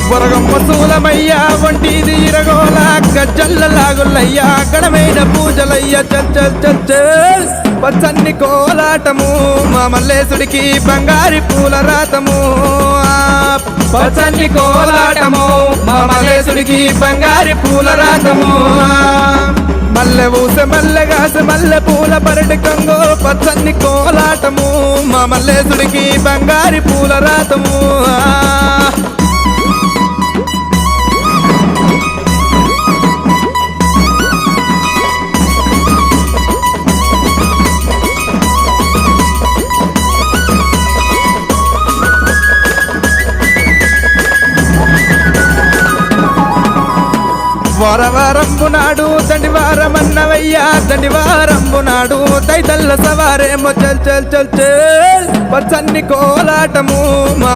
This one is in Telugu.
వరగమ్మ సూలమయ్యా వంటిది ఇరగోల గజ్జల్ల లాగులయ్యా గడమైన పూజలయ్యా చల్ చల్ చల్ చల్ పచ్చన్ని కోలాటము మా మల్లేశుడికి బంగారి పూల రాతము పచ్చన్ని కోలాటము మా మల్లేశుడికి బంగారి పూల రాతము మల్లె ఊసె మల్లెగాసె మల్లె పూల పరటి కంగో పచ్చన్ని కోలాటము మా మల్లేశుడికి బంగారి పూల రాతము వారవారంబు నాడు దండివారమన్నవయ్యా దండివారంబు నాడు దైతల్ల సవారేమో చల్ చల్ చల్ చల్ పచ్చన్ని కోలాటము